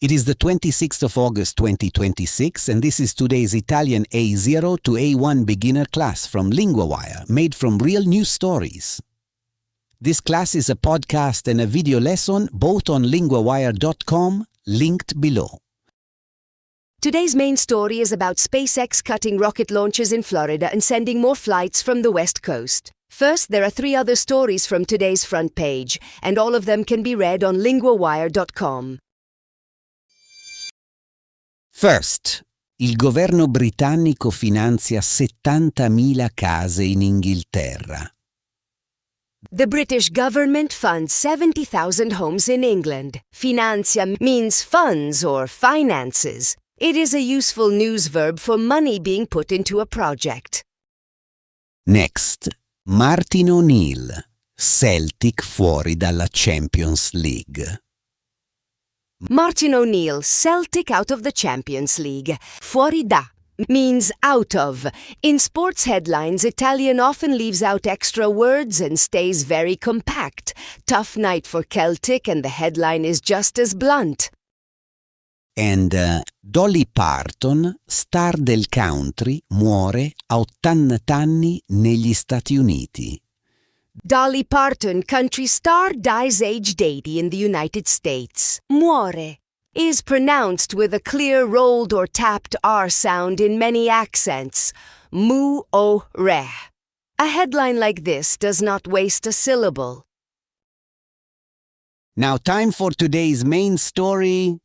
It is the 26th of August 2026, and this is today's Italian A0 to A1 beginner class from LinguaWire, made from real news stories. This class is a podcast and a video lesson both on linguawire.com, linked below. Today's main story is about SpaceX cutting rocket launches in Florida and sending more flights from the West Coast. First, there are 3 other stories from today's front page, and all of them can be read on linguawire.com. First, il governo britannico finanzia 70.000 case in Inghilterra. The British government funds 70,000 homes in England. Finanzia means funds or finances. It is a useful news verb for money being put into a project. Next, Martin O'Neill, Celtic fuori dalla Champions League. Martin O'Neill, Celtic out of the Champions League. Fuori da means out of. In sports headlines, Italian often leaves out extra words and stays very compact. Tough night for Celtic, and the headline is just as blunt. And Dolly Parton, star del country, muore a 80 anni negli Stati Uniti. Dolly Parton, country star, dies aged 80 in the United States. Muore is pronounced with a clear rolled or tapped R sound in many accents. Mu-o-re. A headline like this does not waste a syllable. Now time for today's main story.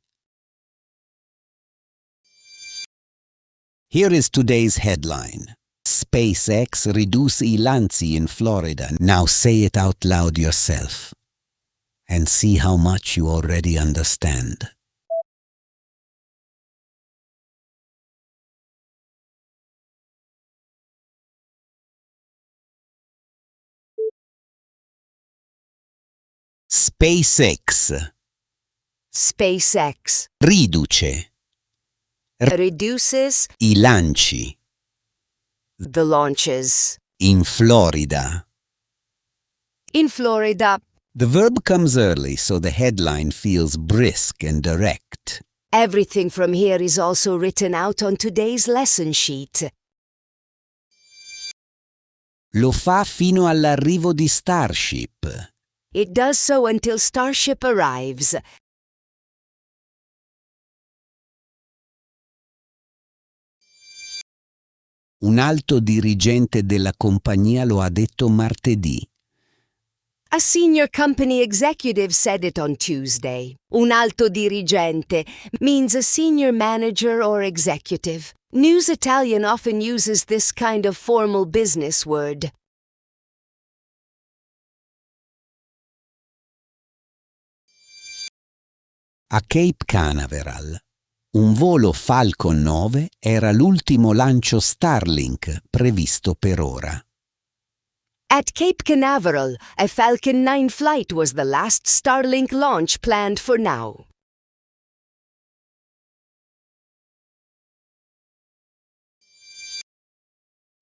Here is today's headline. SpaceX riduce I lanci in Florida. Now say it out loud yourself and see how much you already understand. SpaceX. SpaceX Riduce reduces I lanci the launches. in Florida. In Florida, The verb comes early, so the headline feels brisk and direct. everything from here is also written out on today's lesson sheet. Lo fa fino all'arrivo di Starship. It does so until Starship arrives. Un alto dirigente della compagnia lo ha detto martedì. A senior company executive said it on Tuesday. Un alto dirigente means a senior manager or executive. News Italian often uses this kind of formal business word. A Cape Canaveral, un volo Falcon 9 era l'ultimo lancio Starlink previsto per ora. At Cape Canaveral, a Falcon 9 flight was the last Starlink launch planned for now.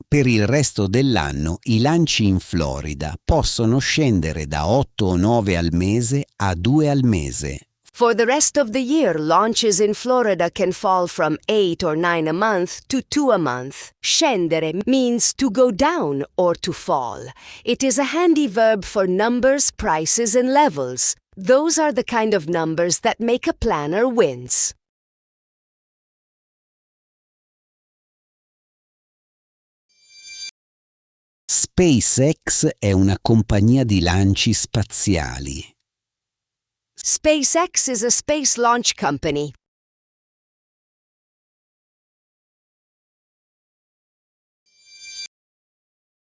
Per il resto dell'anno i lanci in Florida possono scendere da 8 o 9 al mese a 2 al mese. For the rest of the year, launches in Florida can fall from 8 or 9 a month to 2 a month. Scendere means to go down or to fall. It is a handy verb for numbers, prices, and levels. Those are the kind of numbers that make a planner wince. SpaceX è una compagnia di lanci spaziali. SpaceX is a space launch company.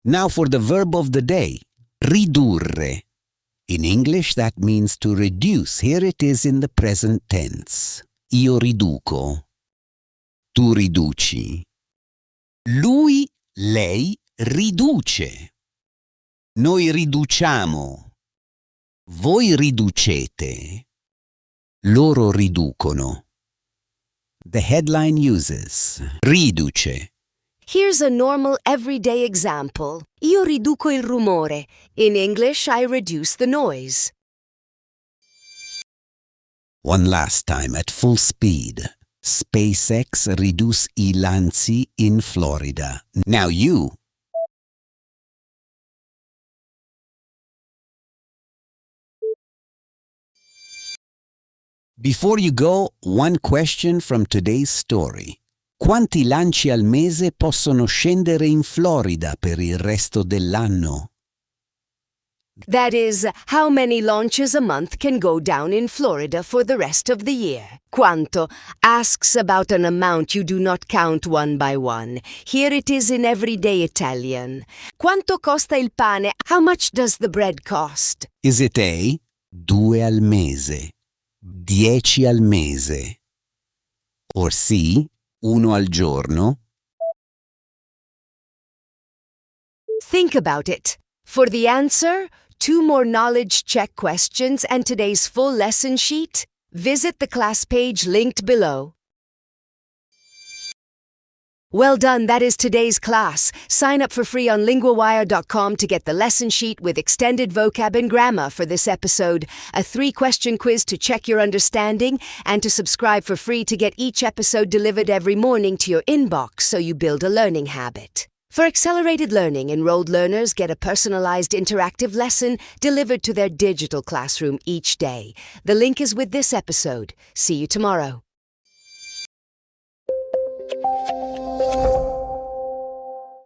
Now for the verb of the day, ridurre. In English that means to reduce. Here it is in the present tense. Io riduco. Tu riduci. Lui, lei riduce. Noi riduciamo. Voi riducete. Loro riducono. The headline uses riduce. Here's a normal everyday example. Io riduco il rumore. In English, I reduce the noise. One last time at full speed. SpaceX riduce I lanci in Florida. Now you. Before you go, one question from today's story. Quanti lanci al mese possono scendere in Florida per il resto dell'anno? That is, how many launches a month can go down in Florida for the rest of the year? Quanto asks about an amount you do not count one by one. Here it is in everyday Italian. Quanto costa il pane? How much does the bread cost? Is it A, 2 al mese, 10 al mese? Or C, 1 al giorno? Think about it. For the answer, 2 more knowledge check questions and today's full lesson sheet, visit the class page linked below. Well done, that is today's class. Sign up for free on LinguaWire.com to get the lesson sheet with extended vocab and grammar for this episode, a 3-question quiz to check your understanding, and to subscribe for free to get each episode delivered every morning to your inbox so you build a learning habit. For accelerated learning, enrolled learners get a personalized interactive lesson delivered to their digital classroom each day. The link is with this episode. See you tomorrow.